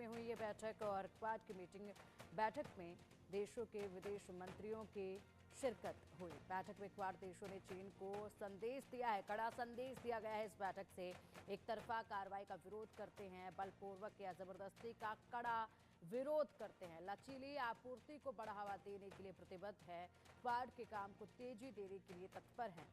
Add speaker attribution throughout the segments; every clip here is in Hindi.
Speaker 1: में हुई ये बैठक और क्वाड की बैठक में देशों के विदेश मंत्रियों की शिरकत हुई। बैठक में क्वाड देशों ने चीन को संदेश दिया है, कड़ा संदेश दिया गया है। इस बैठक से एक तरफा कार्रवाई का विरोध करते हैं, बलपूर्वक या जबरदस्ती का कड़ा विरोध करते हैं, लचीली आपूर्ति को बढ़ावा देने के लिए प्रतिबद्ध है, क्वाड के काम को तेजी देने के लिए तत्पर हैं।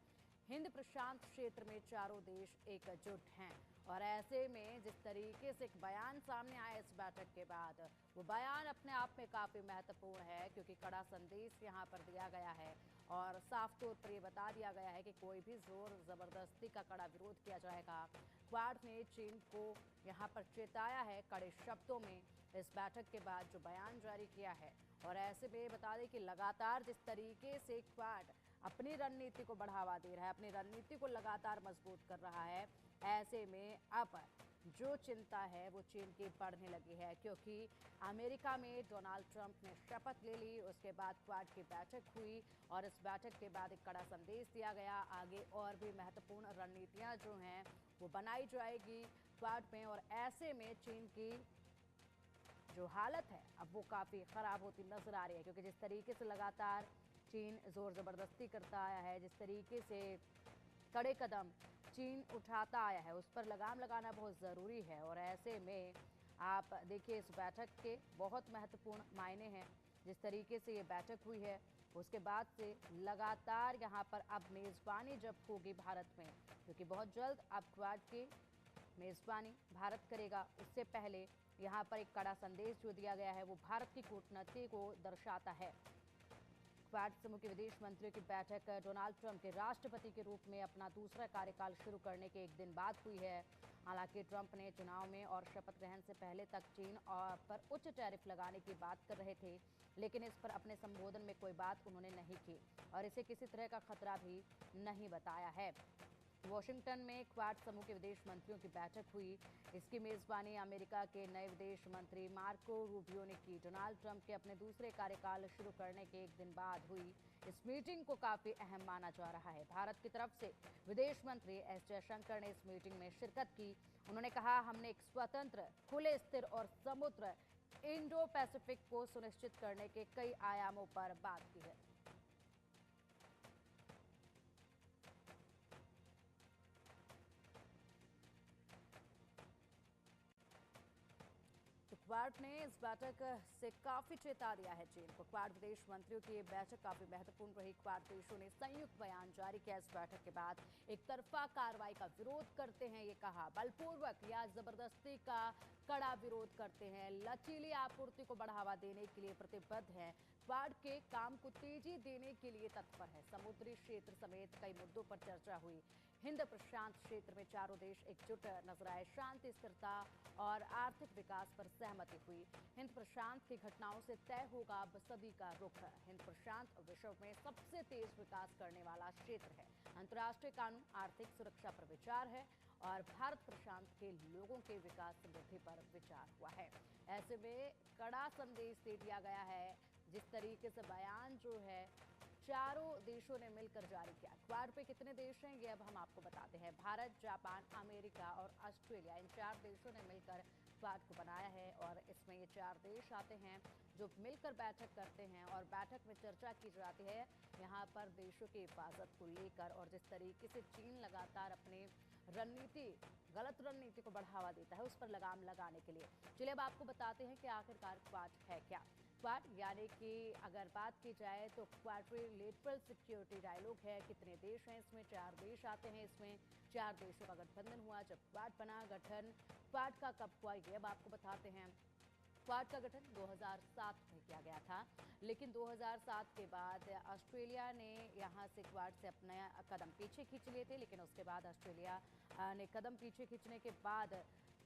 Speaker 1: हिंद प्रशांत क्षेत्र में चारों देश एकजुट हैं और ऐसे में जिस तरीके से एक बयान सामने आया इस बैठक के बाद, वो बयान अपने आप में काफी महत्वपूर्ण है क्योंकि कड़ा संदेश यहां पर दिया गया है और साफ तौर पर यह बता दिया गया है कि कोई भी जोर जबरदस्ती का कड़ा विरोध किया जाएगा। क्वाड ने चीन को यहां पर चेताया है कड़े शब्दों में इस बैठक के बाद जो बयान जारी किया है। और ऐसे में बता दें कि लगातार जिस तरीके से क्वाड अपनी रणनीति को बढ़ावा दे रहा है, अपनी रणनीति को लगातार मजबूत कर रहा है, ऐसे में अब जो चिंता है वो चीन की बढ़ने लगी है क्योंकि अमेरिका में डोनाल्ड ट्रंप ने शपथ ले ली, उसके बाद क्वाड की बैठक हुई और इस बैठक के बाद एक कड़ा संदेश दिया गया। आगे और भी महत्वपूर्ण रणनीतियां जो हैं वो बनाई जाएगी क्वाड में और ऐसे में चीन की जो हालत है अब वो काफ़ी ख़राब होती नजर आ रही है क्योंकि जिस तरीके से लगातार चीन जोर ज़बरदस्ती करता आया है, जिस तरीके से कड़े कदम चीन उठाता आया है, उस पर लगाम लगाना बहुत ज़रूरी है। और ऐसे में आप देखिए इस बैठक के बहुत महत्वपूर्ण मायने हैं। जिस तरीके से ये बैठक हुई है उसके बाद से लगातार यहाँ पर अब मेज़बानी जब होगी भारत में, क्योंकि बहुत जल्द अब क्वाड की मेज़बानी भारत करेगा, उससे पहले यहाँ पर एक कड़ा संदेश जो दिया गया है वो भारत की कूटनीति को दर्शाता है। क्वाड समूह के विदेश मंत्रियों की बैठक डोनाल्ड ट्रंप के राष्ट्रपति के रूप में अपना दूसरा कार्यकाल शुरू करने के एक दिन बाद हुई है। हालांकि ट्रंप ने चुनाव में और शपथ ग्रहण से पहले तक चीन पर उच्च टैरिफ लगाने की बात कर रहे थे, लेकिन इस पर अपने संबोधन में कोई बात उन्होंने नहीं की और इसे किसी तरह का खतरा भी नहीं बताया है। वॉशिंगटन में क्वाड समूह के विदेश मंत्रियों की बैठक हुई। इसकी मेजबानी अमेरिका के नए विदेश मंत्री मार्को रूबियो ने की। डोनाल्ड ट्रंप के अपने दूसरे कार्यकाल शुरू करने के एक दिन बाद हुई इस मीटिंग को काफी अहम माना जा रहा है। भारत की तरफ से विदेश मंत्री एस जयशंकर ने इस मीटिंग में शिरकत की। उन्होंने कहा, हमने एक स्वतंत्र, खुले, स्थिर और समुद्र इंडो पैसिफिक को सुनिश्चित करने के कई आयामों पर बात की है। तो क्वाड ने इस बैठक से काफी चेता दिया है चीन को। क्वाड विदेश मंत्रियों की ये बैठक काफी महत्वपूर्ण रही। क्वाड देशों ने संयुक्त बयान जारी किया इस बैठक के बाद। एक तरफा कार्रवाई का विरोध करते हैं, ये कहा, बलपूर्वक या जबरदस्ती का कड़ा विरोध करते हैं, लचीली आपूर्ति को बढ़ावा देने के लिए प्रतिबद्ध हैं, क्वाड के काम को तेजी देने के लिए तत्पर है। समुद्री क्षेत्र समेत कई मुद्दों पर चर्चा हुई। हिंद प्रशांत क्षेत्र में चारों देश एकजुट नजर आए। शांति, स्थिरता और आर्थिक विकास पर सहमति हुई। हिंद प्रशांत की घटनाओं से तय होगा अब सदी का रुख। हिंद प्रशांत विश्व में सबसे तेज विकास करने वाला क्षेत्र है। अंतर्राष्ट्रीय कानून, आर्थिक सुरक्षा पर विचार है और भारत प्रशांत के लोगों के विकास समृद्धि पर विचार हुआ है। ऐसे में कड़ा संदेश दे दिया गया है। जिस तरीके से बयान जो है चारों देशों ने मिलकर जारी किया। क्वाड पे कितने देश हैं ये अब हम आपको बताते हैं। भारत, जापान, अमेरिका और ऑस्ट्रेलिया, इन 4 देशों ने मिलकर क्वाड को बनाया है और इसमें ये 4 देश आते हैं जो मिलकर बैठक करते हैं और बैठक में चर्चा की जाती है यहाँ पर देशों की हिफाजत को लेकर और जिस तरीके से चीन लगातार अपने गलत रणनीति को बढ़ावा देता है उस पर लगाम लगाने के लिए। चलिए अब आपको बताते हैं कि आखिरकार क्वाड है क्या। क्वाड यानी कि अगर बात की जाए तो क्वाड्रिलेटरल सिक्योरिटी डायलॉग है। कितने देश हैं इसमें? 4 देश आते हैं इसमें। 4 देशों का गठबंधन हुआ जब क्वाड बना। गठन क्वाड का कब हुआ ये अब आपको बताते हैं। क्वाड का गठन 2007 में किया गया था, लेकिन 2007 के बाद ऑस्ट्रेलिया ने यहाँ से क्वाड से अपना कदम पीछे खींच लिए थे। लेकिन उसके बाद ऑस्ट्रेलिया ने कदम पीछे खींचने के बाद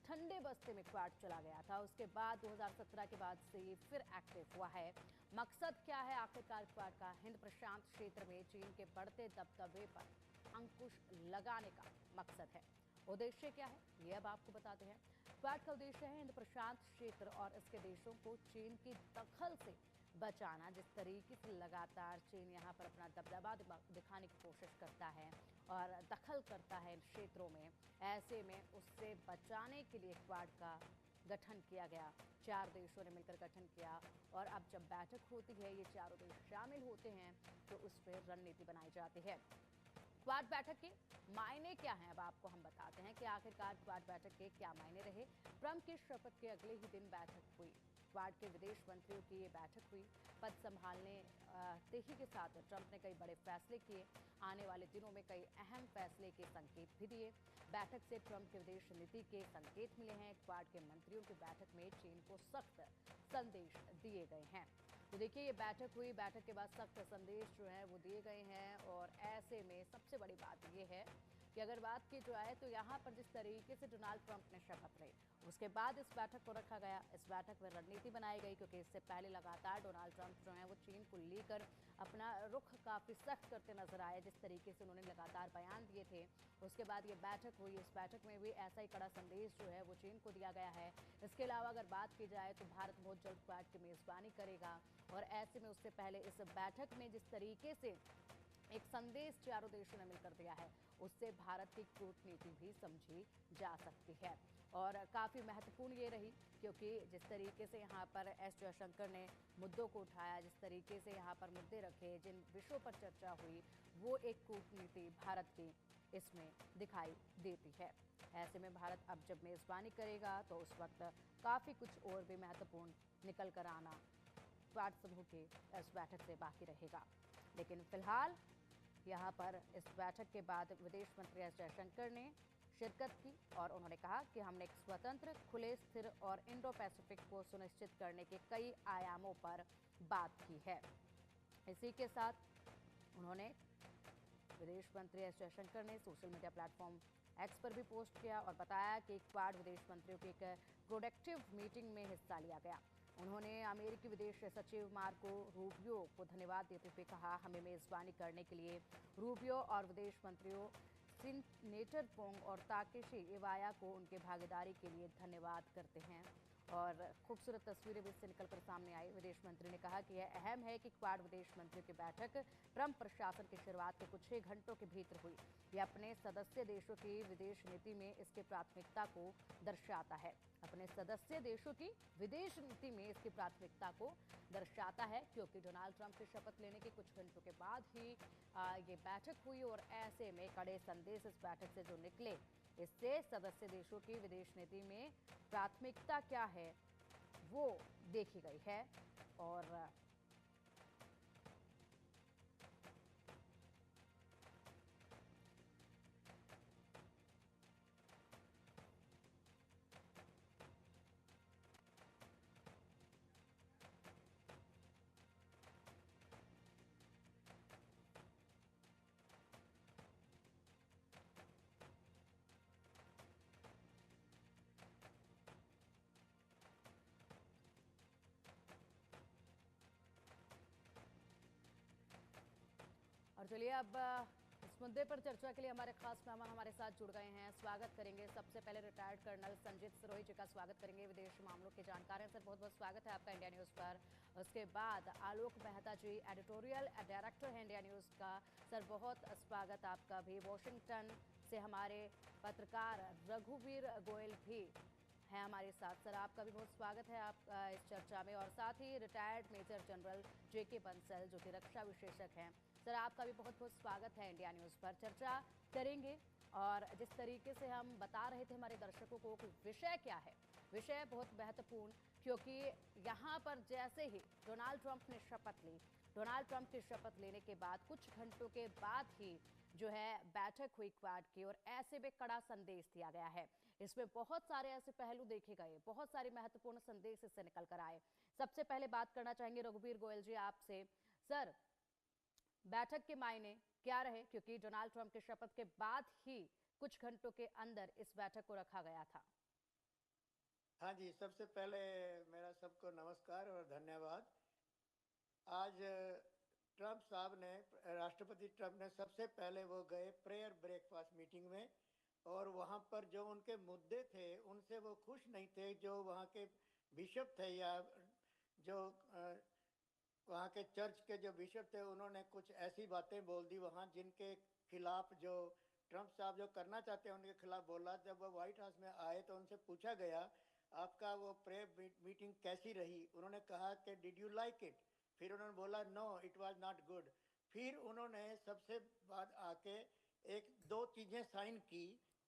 Speaker 1: ठंडे बस्ते में क्वाड चला गया था। उसके बाद 2017 के बाद से ये फिर एक्टिव हुआ है। मकसद क्या है आखिरकार क्वाड का? हिंद प्रशांत क्षेत्र में चीन के बढ़ते दबदबे पर अंकुश लगाने का मकसद है। उद्देश्य क्या है ये अब आपको बताते हैं। क्वाड का उद्देश्य है हिंद प्रशांत क्षेत्र और इसके देशों को चीन की दखल से बचाना। जिस तरीके से लगातार चीन यहाँ पर अपना दबदबा दिखाने की कोशिश करता है और दखल करता है इन क्षेत्रों में, ऐसे में उससे बचाने के लिए क्वाड का गठन किया गया। 4 देशों ने मिलकर गठन किया और अब जब बैठक होती है, ये चारों देश शामिल होते हैं तो उस पर रणनीति बनाई जाती है। क्वाड बैठक के मायने क्या हैं, अब आपको हम बताते हैं कि आखिरकार क्वाड बैठक के क्या मायने रहे। ट्रंप की शपथ के अगले ही दिन बैठक हुई। क्वाड के विदेश मंत्रियों की ये बैठक हुई। पद संभालने तेजी के साथ ट्रंप ने कई बड़े फैसले किए। आने वाले दिनों में कई अहम फैसले के संकेत भी दिए। बैठक से ट्रंप के विदेश नीति के संकेत मिले हैं। क्वाड के मंत्रियों की बैठक में चीन को सख्त संदेश दिए गए हैं। तो देखिए, ये बैठक हुई, बैठक के बाद सख्त संदेश जो है वो दिए गए हैं। और ऐसे में सबसे बड़ी बात ये है कि अगर बात की जाए तो यहाँ पर जिस तरीके से डोनाल्ड ट्रंप ने शपथ ली, उसके बाद इस बैठक को रखा गया। इस बैठक में रणनीति बनाई गई, क्योंकि इससे पहले लगातार डोनाल्ड ट्रंप जो है वो चीन को लेकर अपना रुख काफ़ी सख्त करते नजर आए। जिस तरीके से उन्होंने लगातार बयान दिए थे, उसके बाद ये बैठक हुई। इस बैठक में भी ऐसा ही कड़ा संदेश जो है वो चीन को दिया गया है। इसके अलावा अगर बात की जाए तो भारत बहुत जल्द क्वाड की मेज़बानी करेगा। और ऐसे में उससे पहले इस बैठक में जिस तरीके से एक संदेश चारों देशों ने मिलकर दिया है, उससे भारत की कूटनीति भी समझी जा सकती है। और काफ़ी महत्वपूर्ण ये रही, क्योंकि जिस तरीके से यहाँ पर एस जयशंकर ने मुद्दों को उठाया, जिस तरीके से यहाँ पर मुद्दे रखे, जिन विषयों पर चर्चा हुई, वो एक कूटनीति भारत की इसमें दिखाई देती है। ऐसे में भारत अब जब मेज़बानी करेगा तो उस वक्त काफ़ी कुछ और भी महत्वपूर्ण निकल कर आना क्वाड समूह के इस बैठक से बाकी रहेगा। लेकिन फिलहाल यहाँ पर इस बैठक के बाद विदेश मंत्री एस जयशंकर ने शिरकत की और उन्होंने कहा कि हमने एक स्वतंत्र, खुले, स्थिर और इंडो पैसिफिक को सुनिश्चित करने के कई आयामों पर बात की है। इसी के साथ उन्होंने विदेश मंत्री एस जयशंकर ने सोशल मीडिया प्लेटफॉर्म एक्स पर भी पोस्ट किया और बताया कि क्वाड विदेश मंत्रियों की एक प्रोडक्टिव मीटिंग में हिस्सा लिया गया। उन्होंने अमेरिकी विदेश सचिव मार्को रूबियो को धन्यवाद देते हुए कहा, हमें मेज़बानी करने के लिए रूबियो और विदेश मंत्रियों सिनेटर पोंग और ताकेशी इवाया को उनके भागीदारी के लिए धन्यवाद करते हैं। और खूबसूरत तस्वीरें भी इससे निकलकर सामने आई। विदेश मंत्री ने कहा कि यह अहम है कि क्वाड विदेश मंत्रियों की बैठक ट्रंप प्रशासन की शुरुआत के कुछ ही घंटों के भीतर हुई। यह अपने सदस्य देशों की विदेश नीति में इसकी प्राथमिकता को दर्शाता है। अपने सदस्य देशों की विदेश नीति में इसकी प्राथमिकता को दर्शाता है, क्योंकि डोनाल्ड ट्रंप के शपथ लेने के कुछ घंटों के बाद ही ये बैठक हुई। और ऐसे में कड़े संदेश इस बैठक से जो निकले, इससे सदस्य देशों की विदेश नीति में प्राथमिकता क्या है वो देखी गई है। और चलिए, अब इस मुद्दे पर चर्चा के लिए हमारे खास मेहमान हमारे साथ जुड़ गए हैं। स्वागत करेंगे सबसे पहले रिटायर्ड कर्नल संजीत सिरोही जी का स्वागत करेंगे, विदेश मामलों के जानकार हैं। सर, बहुत बहुत स्वागत है आपका इंडिया न्यूज़ पर। उसके बाद आलोक मेहता जी, एडिटोरियल डायरेक्टर हैं इंडिया न्यूज़ का। सर, बहुत स्वागत आपका भी। वॉशिंगटन से हमारे पत्रकार रघुवीर गोयल भी हैं हमारे साथ। सर, आपका भी बहुत स्वागत है आप इस चर्चा में। और साथ ही रिटायर्ड मेजर जनरल जेके बंसल, जो कि रक्षा विशेषज्ञ हैं। सर, आपका भी बहुत बहुत स्वागत है इंडिया न्यूज़ पर। चर्चा करेंगे और जिस तरीके से हम बता रहे थे हमारे दर्शकों को कि विषय क्या है, विषय बहुत महत्वपूर्ण, क्योंकि यहाँ पर जैसे ही डोनाल्ड ट्रंप ने शपथ ली, डोनाल्ड ट्रंप की शपथ लेने के बाद कुछ घंटों के बाद ही जो है बैठक हुई क्वाड की, और ऐसे में कड़ा संदेश दिया गया है। इसमें बहुत सारे ऐसे पहलू देखे गए, बहुत सारे महत्वपूर्ण संदेश इससे निकल कर आए। सबसे पहले बात करना चाहेंगे रघुवीर गोयल जी आपसे। सर, बैठक के मायने क्या रहे, क्योंकि डोनाल्ड ट्रंप के शपथ के बाद ही कुछ घंटों के अंदर इस बैठक को रखा गया था।
Speaker 2: हाँ जी, सबसे पहले मेरा सबको नमस्कार और धन्यवाद। आज ट्रंप साहब ने, राष्ट्रपति ट्रंप ने सबसे पहले वो गए प्रेयर ब्रेकफास्ट मीटिंग में, और वहाँ पर जो उनके मुद्दे थे उनसे वो खुश नहीं थे। जो वहाँ के बिशप थे या जो वहाँ के चर्च के जो बिशप थे, उन्होंने कुछ ऐसी बातें बोल दी वहाँ जिनके खिलाफ जो ट्रंप साहब जो करना चाहते हैं उनके खिलाफ बोला। जब वो व्हाइट हाउस में आए तो उनसे पूछा गया आपका वो प्रे मीटिंग कैसी रही? उन्होंने कहा कि डिड यू लाइक इट? फिर उन्होंने बोला no it was not good. फिर उन्होंने सबसे बाद आके एक दो चीज़ें साइन की।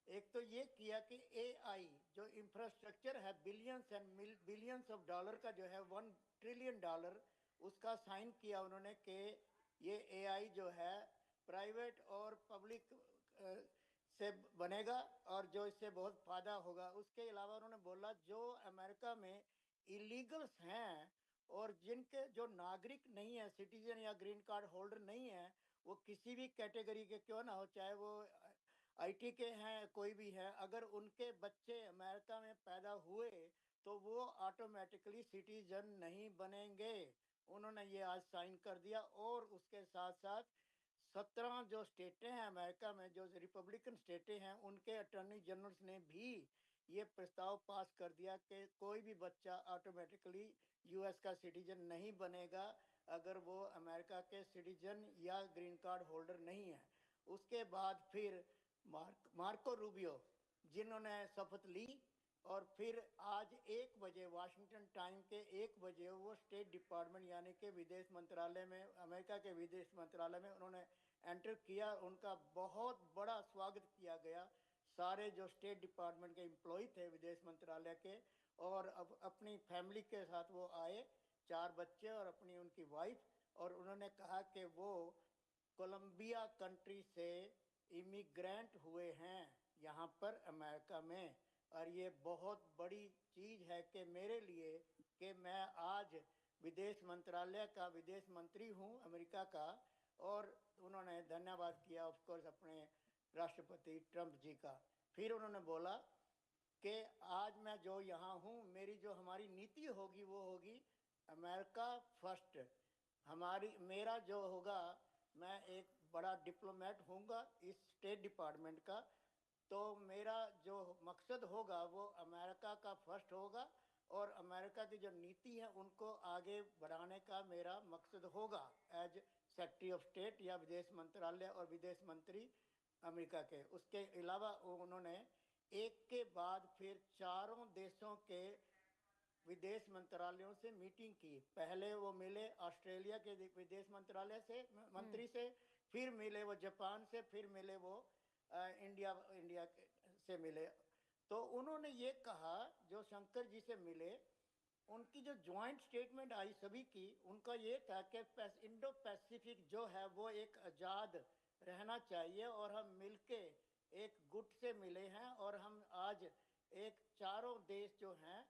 Speaker 2: एक तो ये किया कि एआई जो इंफ्रास्ट्रक्चर है billions and billions of dollar का जो है $1 ट्रिलियन, उसका साइन किया उन्होंने कि ये एआई जो है प्राइवेट और पब्लिक से बनेगा और जो इससे बहुत फायदा होगा। उसके अलावा उन्होंने बोला जो अमेरिका में इलीगल्स हैं और जिनके जो नागरिक नहीं है, सिटीजन या ग्रीन कार्ड होल्डर नहीं है, वो किसी भी कैटेगरी के क्यों ना हो, चाहे वो आईटी के हैं कोई भी है, अगर उनके बच्चे अमेरिका में पैदा हुए तो वो ऑटोमेटिकली सिटीजन नहीं बनेंगे। उन्होंने ये आज साइन कर दिया। और उसके साथ साथ 17 जो स्टेटें हैं अमेरिका में, जो रिपब्लिकन स्टेटें हैं, उनके अटॉर्नी जनरल्स ने भी ये प्रस्ताव पास कर दिया कि कोई भी बच्चा ऑटोमेटिकली यूएस का सिटीजन नहीं बनेगा अगर वो अमेरिका के सिटीजन या ग्रीन कार्ड होल्डर नहीं है। उसके बाद फिर मार्को रूबियो जिन्होंने शपथ ली, और फिर आज 1 बजे वाशिंगटन टाइम के 1 बजे वो स्टेट डिपार्टमेंट यानी कि विदेश मंत्रालय में, अमेरिका के विदेश मंत्रालय में उन्होंने एंटर किया। उनका बहुत बड़ा स्वागत किया गया। सारे जो स्टेट डिपार्टमेंट के एम्प्लॉय थे विदेश मंत्रालय के, और अब अपनी फैमिली के साथ वो आए, 4 बच्चे और अपनी उनकी वाइफ, और उन्होंने कहा कि वो कोलंबिया कंट्री से इमिग्रेंट हुए हैं यहाँ पर अमेरिका में। और ये बहुत बड़ी चीज़ है कि मेरे लिए कि मैं आज विदेश मंत्रालय का विदेश मंत्री हूँ अमेरिका का। और उन्होंने धन्यवाद किया ऑफ कोर्स अपने राष्ट्रपति ट्रंप जी का। फिर उन्होंने बोला कि आज मैं जो यहाँ हूँ, मेरी जो हमारी नीति होगी वो होगी अमेरिका फर्स्ट। मेरा जो होगा, मैं एक बड़ा डिप्लोमेट होऊंगा इस स्टेट डिपार्टमेंट का, तो मेरा जो मकसद होगा वो अमेरिका का फर्स्ट होगा और अमेरिका की जो नीति है उनको आगे बढ़ाने का मेरा मकसद होगा एज सेक्रेटरी ऑफ स्टेट या विदेश मंत्रालय और विदेश मंत्री अमेरिका के। उसके अलावा उन्होंने एक के बाद फिर चारों देशों के विदेश मंत्रालयों से मीटिंग की। पहले वो मिले ऑस्ट्रेलिया के विदेश मंत्रालय से मंत्री से, फिर मिले वो जापान से, फिर मिले वो इंडिया से मिले। तो उन्होंने ये कहा, जो शंकर जी से मिले, उनकी जो ज्वाइंट स्टेटमेंट आई सभी की, उनका ये था कि इंडो पैसिफिक जो है वो एक आज़ाद रहना चाहिए और हम मिलके एक गुट से मिले हैं और हम आज एक चारों देश जो हैं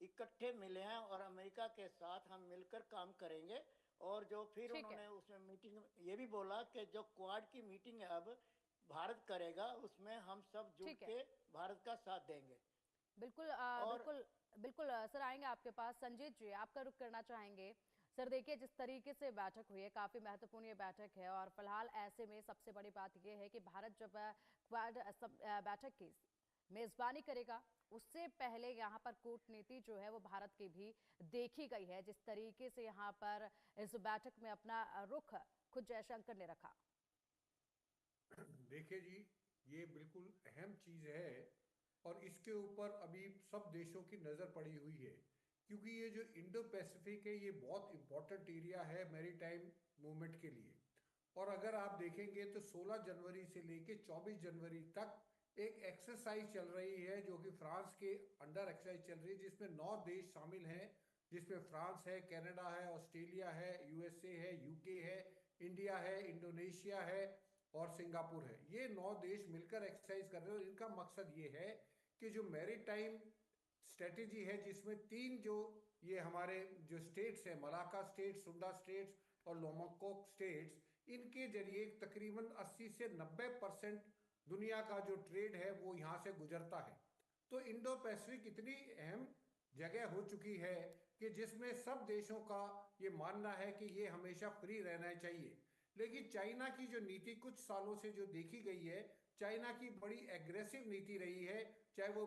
Speaker 2: इकट्ठे मिले हैं और अमेरिका के साथ हम मिलकर काम करेंगे। और जो फिर उन्होंने उसमें मीटिंग ये भी बोला कि जो क्वाड की मीटिंग है अब भारत करेगा, उसमें हम सब जुट के भारत का साथ देंगे।
Speaker 1: बिल्कुल बिल्कुल बिल्कुल सर, आएंगे आपके पास। संजीत जी, आपका रुख करना चाहेंगे। सर देखिए, जिस तरीके से बैठक हुई है, काफी महत्वपूर्ण ये बैठक है और फिलहाल ऐसे में सबसे बड़ी बात यह है कि भारत जब क्वाड बैठक की मेजबानी करेगा, उससे पहले यहाँ पर कूटनीति जो है वो भारत की भी देखी गई है, जिस तरीके से यहाँ पर इस बैठक में अपना रुख खुद जयशंकर ने रखा।
Speaker 3: देखिए जी, ये बिल्कुल अहम चीज है और इसके ऊपर अभी सब देशों की नजर पड़ी हुई है, क्योंकि ये जो इंडो पैसिफिक है ये बहुत इंपॉर्टेंट एरिया है मैरीटाइम मूवमेंट के लिए। और अगर आप देखेंगे तो 16 जनवरी से लेके 24 जनवरी तक एक एक्सरसाइज चल रही है, जो कि फ्रांस के अंडर एक्सरसाइज चल रही है, जिसमें 9 देश शामिल हैं, जिसमें फ्रांस है, कनाडा है, ऑस्ट्रेलिया है, यूएसए है, यूके है, इंडिया है, इंडोनेशिया है और सिंगापुर है। ये 9 देश मिलकर एक्सरसाइज कर रहे हैं और इनका मकसद ये है कि जो मैरीटाइम स्ट्रेटेजी है, जिसमें 3 जो ये हमारे जो स्टेट्स हैं, मलाका स्टेट्स, सुंदा स्टेट्स और लोमोकोक स्टेट्स, इनके जरिए तकरीबन 80 से 90% दुनिया का जो ट्रेड है वो यहाँ से गुजरता है। तो इंडो पैसिफिक इतनी अहम जगह हो चुकी है कि जिसमें सब देशों का ये मानना है कि ये हमेशा फ्री रहना चाहिए। लेकिन चाइना की जो नीति कुछ सालों से जो देखी गई है, चाइना की बड़ी एग्रेसिव नीति रही है, चाहे वो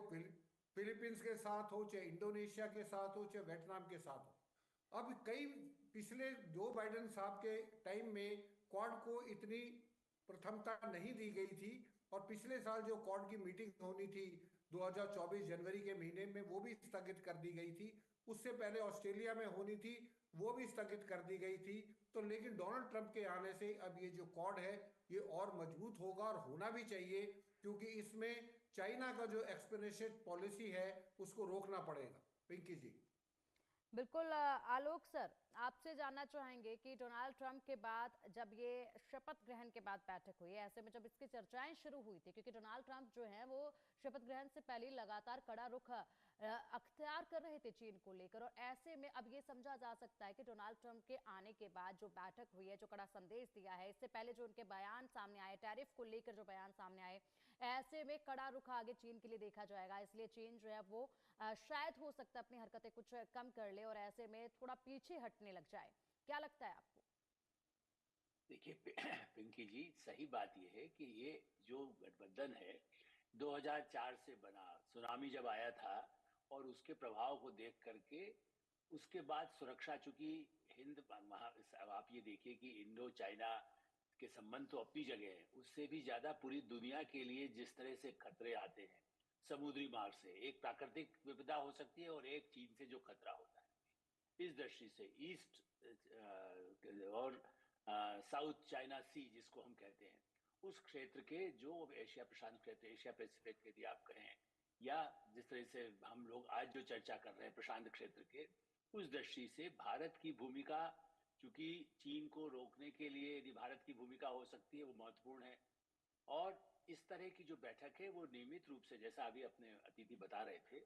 Speaker 3: फिलीपींस के साथ हो, चाहे इंडोनेशिया के साथ हो, चाहे वियतनाम के साथ हो। अब कई पिछले जो बाइडेन साहब के टाइम में क्वाड को इतनी प्रथमता नहीं दी गई थी और पिछले साल जो क्वाड की मीटिंग होनी थी 2024 जनवरी के महीने में वो भी स्थगित कर दी गई थी। उससे पहले ऑस्ट्रेलिया में होनी थी, वो भी स्थगित कर दी गई थी। तो लेकिन डोनाल्ड ट्रंप के आने से अब ये जो क्वाड है ये और मजबूत होगा, और होना भी चाहिए, क्योंकि इसमें चाइना का जो एक्सपेंशन पॉलिसी है उसको रोकना पड़ेगा। पिंकी जी।
Speaker 1: बिल्कुल आलोक सर, आपसे जानना चाहेंगे कि डोनाल्ड ट्रंप के बाद जब ये शपथ ग्रहण के बाद बैठक हुई, ऐसे में जब इसकी चर्चाएं शुरू हुई थी, क्योंकि डोनाल्ड ट्रंप जो है वो शपथ ग्रहण से पहले लगातार कड़ा रुख अख्तियार कर रहे थे चीन को लेकर, और ऐसे में अब ये समझा जा सकता है कि डोनाल्ड ट्रंप के आने के बाद जो बैठक हुई है, जो कड़ा संदेश दिया है, इससे पहले जो उनके बयान सामने आए, टैरिफ को लेकर जो बयान सामने आए, ऐसे में कड़ा रुख आगे चीन के लिए देखा जाएगा। इसलिए चीन जो है वो शायद हो सकता है अपनी हरकतें कुछ कम कर ले और ऐसे में थोड़ा पीछे हटने लग जाए। क्या लगता है आपको?
Speaker 4: देखिए पिंकी जी, सही बात यह है कि ये जो गठबंधन है 2004 से बना, सुनामी जब आया था और उसके प्रभाव को देख करके उसके बाद सुरक्षा, चूंकि हिंद आप ये देखिए कि इंडो चाइना के संबंध तो अपनी जगह है, उससे भी ज्यादा पूरी दुनिया के लिए जिस तरह से खतरे आते हैं समुद्री मार्ग से, एक प्राकृतिक विपदा हो सकती है और एक चीन से जो खतरा होता है, इस दृष्टि से ईस्ट और साउथ चाइना सी जिसको हम कहते हैं, उस क्षेत्र के जो एशिया प्रशांत क्षेत्र, एशिया पैसिफिक यदि आप कहें, या जिस तरह से हम लोग आज जो चर्चा कर रहे हैं प्रशांत क्षेत्र के, उस दृष्टि से भारत की भूमिका, चूंकि चीन को रोकने के लिए यदि भारत की भूमिका हो सकती है वो महत्वपूर्ण है। और इस तरह की जो बैठक है वो नियमित रूप से, जैसा अभी अपने अतिथि बता रहे थे,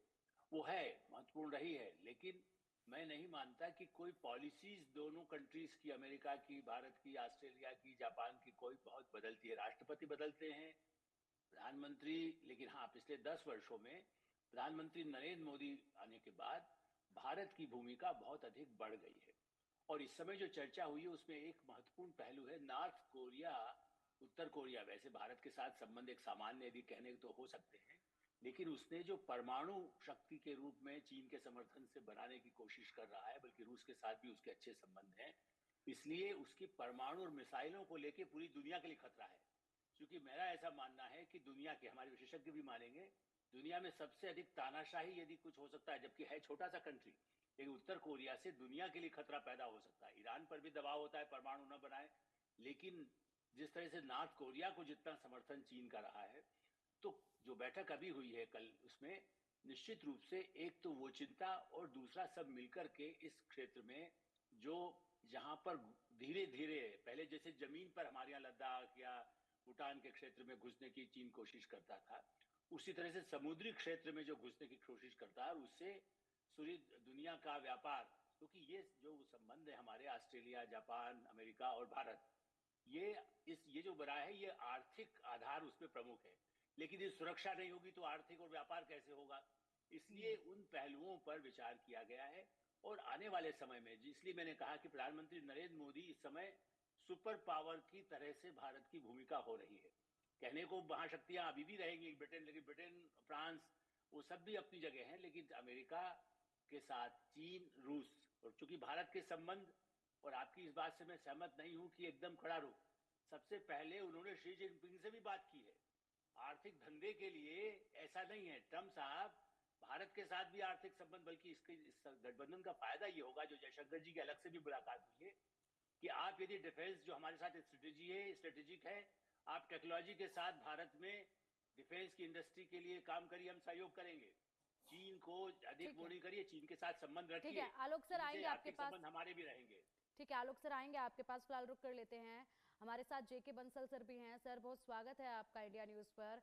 Speaker 4: वो है महत्वपूर्ण रही है, लेकिन मैं नहीं मानता कि कोई पॉलिसीज दोनों कंट्रीज की, अमेरिका की, भारत की, ऑस्ट्रेलिया की, जापान की, कोई बहुत बदलती है। राष्ट्रपति बदलते हैं, प्रधानमंत्री, लेकिन हाँ पिछले 10 वर्षों में प्रधानमंत्री नरेंद्र मोदी आने के बाद भारत की भूमिका बहुत अधिक बढ़ गई है। और इस समय जो चर्चा हुई है उसमें एक महत्वपूर्ण पहलू है नॉर्थ कोरिया, उत्तर कोरिया। वैसे भारत के साथ संबंध एक सामान्य यदि कहने तो हो सकते हैं, लेकिन उसने जो परमाणु शक्ति के रूप में चीन के समर्थन से बनाने की कोशिश कर रहा है, बल्कि रूस के साथ भी उसके अच्छे संबंध हैं, इसलिए उसकी परमाणु और मिसाइलों को लेकर पूरी दुनिया के लिए खतरा है। क्योंकि मेरा ऐसा मानना है कि दुनिया के, हमारे विशेषज्ञ भी मानेंगे, दुनिया में सबसे अधिक तानाशाही यदि कुछ हो सकता है, जबकि है छोटा सा कंट्री, लेकिन उत्तर कोरिया से दुनिया के लिए खतरा पैदा हो सकता है। ईरान पर भी दबाव होता है परमाणु न बनाए, लेकिन जिस तरह से नॉर्थ कोरिया को जितना समर्थन चीन का रहा है, तो जो बैठक अभी हुई है कल, उसमें निश्चित रूप से एक तो वो चिंता और दूसरा सब मिलकर के इस क्षेत्र में जो, जहां पर धीरे धीरे पहले जैसे जमीन पर हमारे यहाँ लद्दाख या भूटान के क्षेत्र में घुसने की चीन कोशिश करता था, उसी तरह से समुद्री क्षेत्र में जो घुसने की कोशिश करता है, उससे पूरी दुनिया का व्यापार, क्योंकि ये जो संबंध है हमारे ऑस्ट्रेलिया, जापान, अमेरिका और भारत, ये जो बना है, ये आर्थिक आधार उसमें प्रमुख है, लेकिन ये सुरक्षा नहीं होगी तो आर्थिक और व्यापार कैसे होगा? इसलिए उन पहलुओं पर विचार किया गया है। और आने वाले समय में, इसलिए मैंने कहा कि प्रधानमंत्री नरेंद्र मोदी इस समय सुपर पावर की तरह से भारत की भूमिका हो रही है। कहने को महाशक्तियां अभी भी रहेंगी ब्रिटेन, लेकिन ब्रिटेन, फ्रांस, वो सब भी अपनी जगह हैं, लेकिन अमेरिका के साथ चीन, रूस, और चूंकि भारत के संबंध, और आपकी इस बात से मैं सहमत नहीं हूं कि एकदम खड़ा रुख, सबसे पहले उन्होंने शी जिनपिंग से भी बात की है आर्थिक धंधे के लिए। ऐसा नहीं है ट्रंप साहब, भारत के साथ भी आर्थिक संबंध, बल्कि इस गठबंधन का फायदा ये होगा, जो जयशंकर जी की अलग से भी मुलाकात हुई है, कि आप यदि डिफेंस, जो हमारे साथ स्ट्रेटेजी है, स्ट्रेटेजिक है, आप टेक्नोलॉजी के साथ भारत में डिफेंस की इंडस्ट्री के लिए काम करिए, हम सहयोग करेंगे। चीन को अधिक वो नहीं करिए, चीन के साथ संबंध रखिए।
Speaker 1: ठीक है आलोक सर, आएंगे आपके पास,
Speaker 4: संबंध हमारे भी रहेंगे।
Speaker 1: ठीक है आलोक सर, आएंगे आपके पास, फिलहाल रुक कर लेते हैं। हमारे साथ जेके बंसल सर भी हैं। सर बहुत स्वागत है आपका इंडिया न्यूज पर।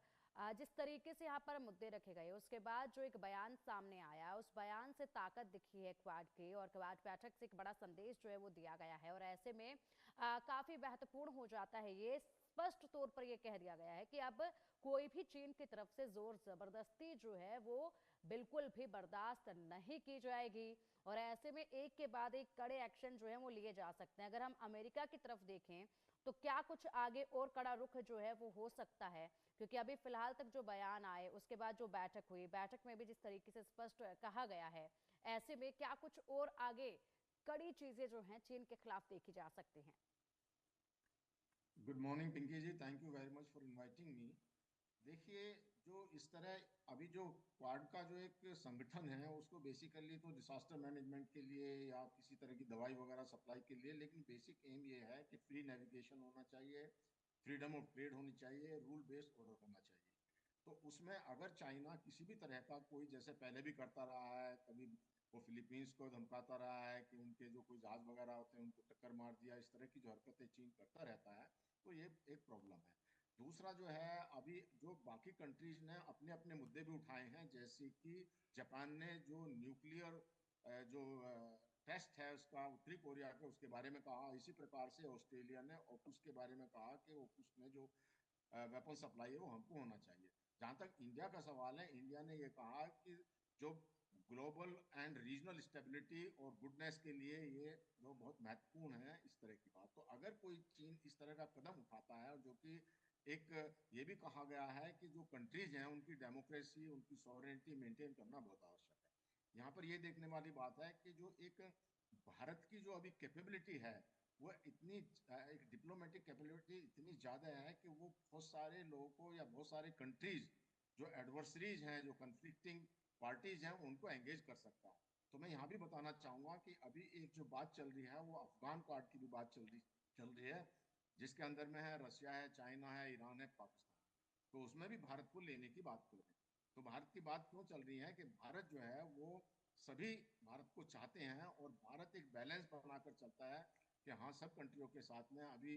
Speaker 1: जिस तरीके से यहाँ पर मुद्दे रखे गए, उसके बाद जो एक बयान सामने आया, उस बयान से ताकत दिखी है क्वाड की, और क्वाड बैठक से एक बड़ा संदेश जो है वो दिया गया है, और ऐसे में काफी महत्वपूर्ण हो जाता है। ये स्पष्ट तौर पर यह कह दिया गया है कि अब कोई भी चीन की तरफ से जोर जबरदस्ती जो है वो बिल्कुल भी बर्दाश्त नहीं की जाएगी, और ऐसे में एक के बाद एक कड़े एक्शन जो है वो लिए जा सकते हैं। अगर हम अमेरिका की तरफ देखें तो क्या कुछ आगे और कड़ा रुख जो है वो हो सकता है, क्योंकि अभी फिलहाल तक जो बयान आए, उसके बाद जो बैठक हुई, बैठक में भी जिस तरीके से स्पष्ट कहा गया है, ऐसे में क्या कुछ और आगे कड़ी चीजें जो हैं चीन के खिलाफ देखी जा सकती हैं?
Speaker 5: Good morning, Pinky ji. Thank you very much for inviting me. देखिए, जो इस तरह अभी जो क्वाड का जो एक संगठन है उसको बेसिकली तो डिसास्टर मैनेजमेंट के लिए या किसी तरह की दवाई वगैरह सप्लाई के लिए, लेकिन बेसिक एम ये है कि फ्री नेविगेशन होना चाहिए, फ्रीडम ऑफ ट्रेड होनी चाहिए, रूल बेस्ड ऑर्डर होना चाहिए। तो उसमें अगर चाइना किसी भी तरह का कोई, जैसे पहले भी करता रहा है, कभी वो फिलीपींस को धमकाता रहा है कि उनके जो कोई जहाज वगैरह होते हैं उनको टक्कर मार दिया, इस तरह की जो हरकतें चीन करता रहता है, तो ये एक प्रॉब्लम है। दूसरा जो है, अभी जो बाकी कंट्रीज ने अपने अपने मुद्दे भी उठाए हैं, जैसे कि जापान ने जो न्यूक्लियर जो टेस्ट है उसका उत्तरी कोरिया के, उसके बारे में कहा। इसी प्रकार से ऑस्ट्रेलिया ने ओकुस के बारे में कहा कि ओकुस में जो वेपन सप्लाई है वो हमको होना चाहिए। जहाँ तक इंडिया का सवाल है, इंडिया ने ये कहा कि जो ग्लोबल एंड रीजनल स्टेबिलिटी और गुडनेस के लिए ये जो बहुत महत्वपूर्ण है, इस तरह की बात। तो अगर कोई चीन इस तरह का कदम उठाता है, जो कि एक ये भी कहा गया है कि जो कंट्रीज हैं उनकी डेमोक्रेसी, उनकी सॉवरेनिटी मेंटेन करना बहुत आवश्यक है। यहाँ पर ये देखने वाली बात है कि जो एक भारत की जो अभी कैपेबिलिटी है, वो इतनी एक डिप्लोमेटिक कैपेबिलिटी इतनी ज़्यादा है कि वो बहुत सारे लोगों को या बहुत सारे कंट्रीज जो एडवर्सरीज हैं, जो कन्फ्लिक्टिंग पार्टीज हैं, उनको एंगेज कर सकता है। तो मैं यहाँ भी बताना चाहूँगा कि अभी एक जो बात चल रही है वो अफगान कार्ड की भी बात चल रही है, जिसके अंदर में है रशिया है, चाइना है, ईरान है, पाकिस्तान। तो उसमें भी भारत को लेने की बात चल रही है। तो भारत की बात क्यों चल रही है कि भारत जो है वो सभी भारत को चाहते हैं, और भारत एक बैलेंस बनाकर चलता है कि हाँ, सब कंट्रियों के साथ में अभी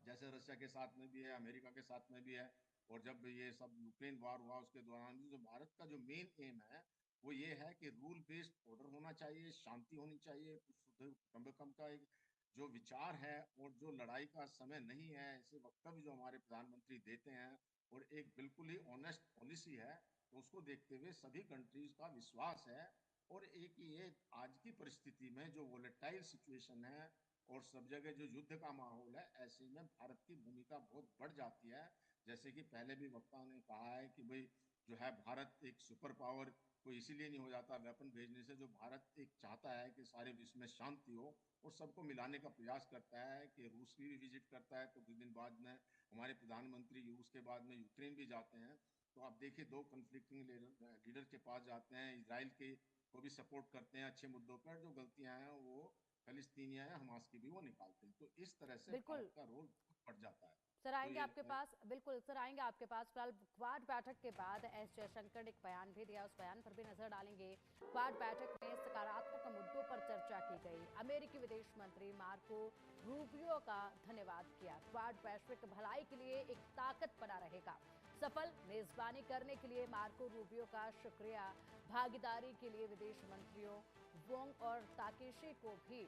Speaker 5: जैसे रशिया के साथ में भी है, अमेरिका के साथ में भी है, और जब ये सब यूक्रेन वार हुआ उसके दौरान भी, जो भारत का जो मेन एम है वो ये है कि रूल बेस्ड ऑर्डर होना चाहिए, शांति होनी चाहिए, शुद्ध कुटुंबकम का एक जो विचार है, और जो लड़ाई का समय नहीं है, ऐसे वक्तव्य जो हमारे प्रधानमंत्री देते हैं, और एक बिल्कुल ही ऑनेस्ट पॉलिसी है, तो उसको देखते हुए सभी कंट्रीज का विश्वास है। और एक ये आज की परिस्थिति में जो वोलेटाइल सिचुएशन है और सब जगह जो युद्ध का माहौल है, ऐसे में भारत की भूमिका बहुत बढ़ जाती है। जैसे कि पहले भी वक्ता ने कहा है कि भाई जो है भारत एक सुपर पावर कोई इसीलिए नहीं हो जाता वेपन भेजने से, जो भारत एक चाहता है कि सारे विश्व में शांति हो और सबको मिलाने का प्रयास करता है, कि रूस की भी विजिट करता है, तो कुछ दिन बाद में हमारे प्रधानमंत्री रूस के बाद में यूक्रेन भी जाते हैं। तो आप देखिए, दो कन्फ्लिक्टिंग लीडर के पास जाते हैं, इसराइल के को भी सपोर्ट करते हैं अच्छे मुद्दों पर, जो गलतियां हैं वो फलिस्तीनिया है, हमास की भी वो निकालते हैं। तो इस तरह से
Speaker 1: बिल्कुल
Speaker 5: भारत का रोल बढ़ जाता है।
Speaker 1: सर,
Speaker 5: तो
Speaker 1: आएंगे
Speaker 5: ये
Speaker 1: आपके पास, बिल्कुल सर आएंगे आपके पास। फिलहाल क्वाड बैठक के बाद एस जयशंकर ने एक बयान भी दिया, उस बयान पर भी नजर डालेंगे। क्वाड बैठक में सकारात्मक मुद्दों पर चर्चा की गई। अमेरिकी विदेश मंत्री मार्को रूबियो का धन्यवाद किया। क्वाड वैश्विक भलाई के लिए एक ताकत बना रहेगा। सफल मेजबानी करने के लिए मार्को रूबियो का शुक्रिया। भागीदारी के लिए विदेश मंत्रियों वोंग और ताकेशी को भी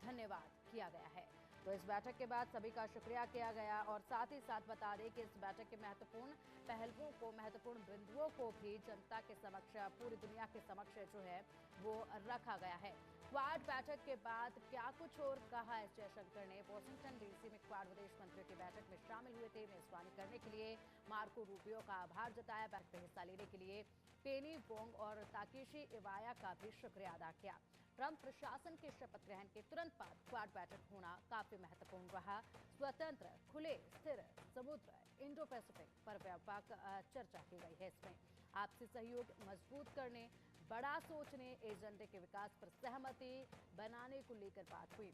Speaker 1: धन्यवाद किया गया है। तो इस बैठक के बाद सभी का शुक्रिया किया गया, और साथ ही साथ बता दें कि इस बैठक के महत्वपूर्ण पहलुओं को, महत्वपूर्ण बिंदुओं को भी जनता के समक्ष, पूरी दुनिया के समक्ष जो है वो रखा गया है। क्वाड बैठक के बाद क्या कुछ और कहा एस जयशंकर ने। वॉशिंगटन डीसी में क्वाड विदेश मंत्रियों की बैठक में शामिल हुए थे। मेजबानी करने के लिए मार्को रूबियो का आभार जताया। बैठक में हिस्सा लेने के लिए पेनी वोंग और ताकेशी इवाया का भी शुक्रिया अदा किया। ट्रंप प्रशासन के शपथ ग्रहण के तुरंत बाद क्वाड बैठक होना काफी महत्वपूर्ण रहा। स्वतंत्र, खुले, स्थिर समुद्र, इंडो पैसिफिक पर व्यापक चर्चा की गई है। इसमें आपसी सहयोग मजबूत करने, बड़ा सोचने, एजेंडे के विकास पर सहमति बनाने को लेकर बात हुई।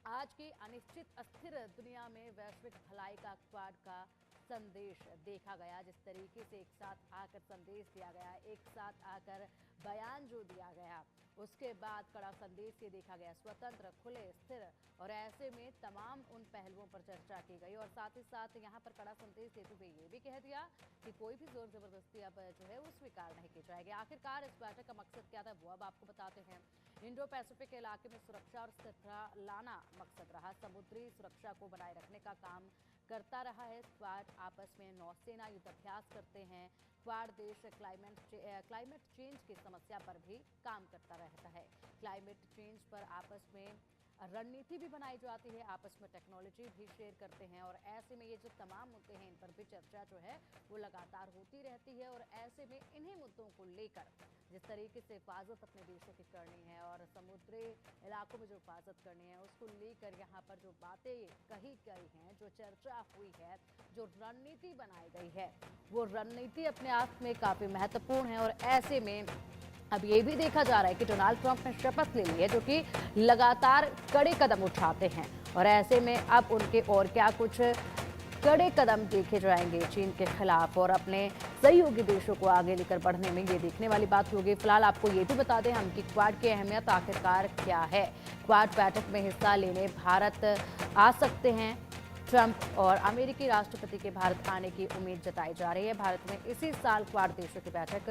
Speaker 1: आज की अनिश्चित अस्थिर दुनिया में वैश्विक भलाई का क्वाड का संदेश देखा गया। जिस तरीके से एक साथ आकर संदेश दिया गया, एक साथ आकर बयान जो दिया गया, उसके बाद कड़ा संदेश ये देखा गया, स्वतंत्र, खुले, स्थिर, और ऐसे में तमाम उन पहलुओं पर चर्चा की गई। और साथ ही साथ यहाँ पर कड़ा संदेश देते हुए ये भी कह दिया कि कोई भी जोर जबरदस्ती अब जो है वो स्वीकार नहीं की जाएगी। आखिरकार इस बैठक का मकसद क्या था वो अब आपको बताते हैं। इंडो पैसिफिक इलाके में सुरक्षा और स्थिरता लाना मकसद रहा। समुद्री सुरक्षा को बनाए रखने का काम करता रहा है। क्वाड आपस में नौसेना युद्धाभ्यास करते हैं। क्वाड देश क्लाइमेट चेंज की समस्या पर भी काम करता रहता है। क्लाइमेट चेंज पर आपस में रणनीति भी बनाई जाती है, आपस में टेक्नोलॉजी भी शेयर करते हैं और ऐसे में ये जो तमाम मुद्दे हैं इन पर भी चर्चा जो है वो लगातार होती रहती है। और ऐसे में इन्हीं मुद्दों को लेकर जिस तरीके से हिफाजत अपने देशों की करनी है और समुद्री इलाकों में जो हिफाजत करनी है उसको लेकर यहाँ पर जो बातें कही गई हैं, जो चर्चा हुई है, जो रणनीति बनाई गई है, वो रणनीति अपने आप में काफी महत्वपूर्ण है। और ऐसे में अब ये भी देखा जा रहा है कि डोनाल्ड ट्रंप ने शपथ ले ली है, जो कि लगातार कड़े कदम उठाते हैं और ऐसे में अब उनके और क्या कुछ कड़े कदम देखे जाएंगे चीन के खिलाफ और अपने सहयोगी देशों को आगे लेकर बढ़ने में, ये देखने वाली बात होगी। फिलहाल आपको ये भी बता दें हम कि क्वाड की अहमियत आखिरकार क्या है। क्वाड बैठक में हिस्सा लेने भारत आ सकते हैं ट्रंप और अमेरिकी राष्ट्रपति के भारत आने की उम्मीद जताई जा रही है। भारत में इसी साल क्वाड देशों की बैठक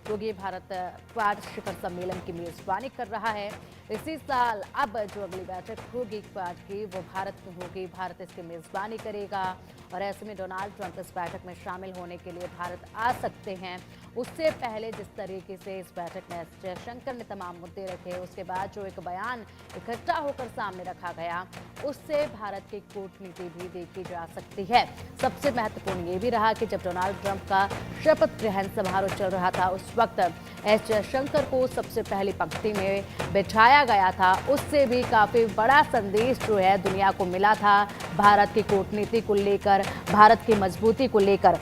Speaker 1: होगी। भारत क्वाड शिखर सम्मेलन की मेजबानी कर रहा है इसी साल। अब जो अगली बैठक होगी क्वाड की वो भारत में होगी, भारत इसकी मेजबानी करेगा और ऐसे में डोनाल्ड ट्रंप इस बैठक में शामिल होने के लिए भारत आ सकते हैं। उससे पहले जिस तरीके से इस बैठक में एस जयशंकर ने तमाम मुद्दे रखे, उसके बाद जो एक बयान इकट्ठा होकर सामने रखा गया, उससे भारत की कूटनीति भी देखी जा सकती है। सबसे महत्वपूर्ण ये भी रहा कि जब डोनाल्ड ट्रंप का शपथ ग्रहण समारोह चल रहा था उस वक्त एस जयशंकर को सबसे पहली पंक्ति में बिठाया गया था। उससे भी काफी बड़ा संदेश जो है दुनिया को मिला था भारत की कूटनीति को लेकर, भारत की मजबूती को लेकर।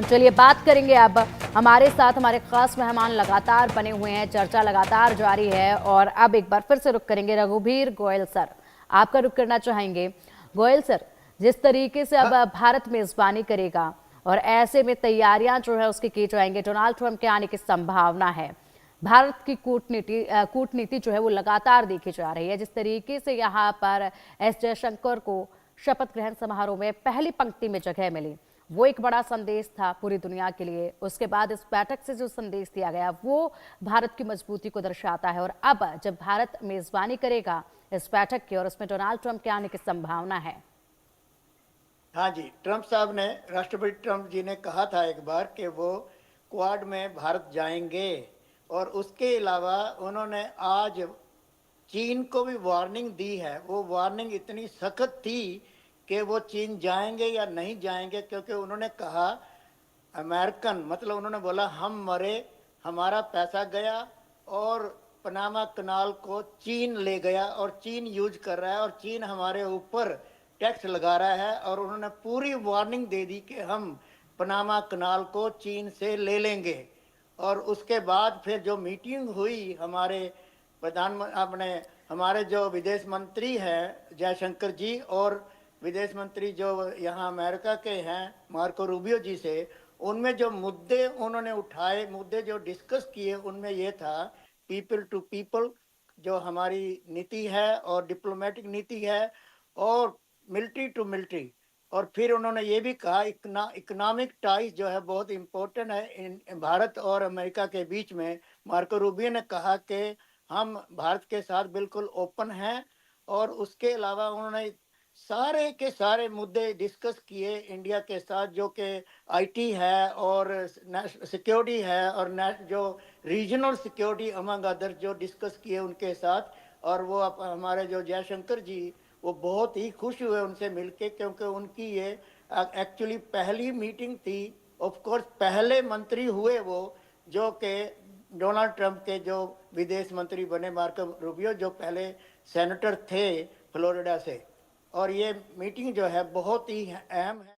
Speaker 1: चलिए बात करेंगे अब, हमारे साथ हमारे खास मेहमान लगातार बने हुए हैं, चर्चा लगातार जारी है और अब एक बार फिर से रुक करेंगे रघुवीर गोयल सर, आपका रुक करना चाहेंगे। गोयल सर, जिस तरीके से अब भारत मेजबानी करेगा और ऐसे में तैयारियां जो है उसकी की जाएंगे, डोनाल्ड ट्रंप के आने की संभावना है, भारत की कूटनीति जो है वो लगातार देखी जा रही है। जिस तरीके से यहाँ पर एस जयशंकर को शपथ ग्रहण समारोह में पहली पंक्ति में जगह मिली, वो एक बड़ा संदेश था पूरी दुनिया के लिए। उसके बाद इस बैठक से जो संदेश दिया गया वो भारत की मजबूती को दर्शाता है और अब जब भारत मेजबानी करेगा इस बैठक की और उसमें डोनाल्ड ट्रंप के आने की संभावना है।
Speaker 2: हाँ जी, ट्रंप साहब ने, राष्ट्रपति ट्रंप जी ने कहा था एक बार कि वो क्वाड में भारत जाएंगे और उसके अलावा उन्होंने आज चीन को भी वार्निंग दी है। वो वार्निंग इतनी सख्त थी कि वो चीन जाएंगे या नहीं जाएंगे, क्योंकि उन्होंने कहा अमेरिकन, मतलब उन्होंने बोला हम मरे, हमारा पैसा गया और पनामा कनाल को चीन ले गया और चीन यूज कर रहा है और चीन हमारे ऊपर टैक्स लगा रहा है। और उन्होंने पूरी वार्निंग दे दी कि हम पनामा कनाल को चीन से ले लेंगे। और उसके बाद फिर जो मीटिंग हुई हमारे हमारे जो विदेश मंत्री हैं जयशंकर जी और विदेश मंत्री जो यहाँ अमेरिका के हैं मार्को रूबियो जी से, उनमें जो मुद्दे उन्होंने उठाए, मुद्दे जो डिस्कस किए, उनमें ये था पीपल टू पीपल जो हमारी नीति है और डिप्लोमेटिक नीति है और मिलिट्री टू मिलिट्री। और फिर उन्होंने ये भी कहा इकोनॉमिक टाइज जो है बहुत इम्पोर्टेंट है इन भारत और अमेरिका के बीच में। मार्को रूबियो ने कहा कि हम भारत के साथ बिल्कुल ओपन हैं और उसके अलावा उन्होंने सारे के सारे मुद्दे डिस्कस किए इंडिया के साथ, जो कि आईटी है और सिक्योरिटी है और जो रीजनल सिक्योरिटी अमंग अदर जो डिस्कस किए उनके साथ। और वो हमारे जो जयशंकर जी वो बहुत ही खुश हुए उनसे मिलके, क्योंकि उनकी ये एक्चुअली पहली मीटिंग थी। ऑफ कोर्स पहले मंत्री हुए वो जो कि डोनाल्ड ट्रंप के जो विदेश मंत्री बने मार्को रूबियो, जो पहले सेनेटर थे फ्लोरिडा से। और ये मीटिंग जो है बहुत ही अहम है।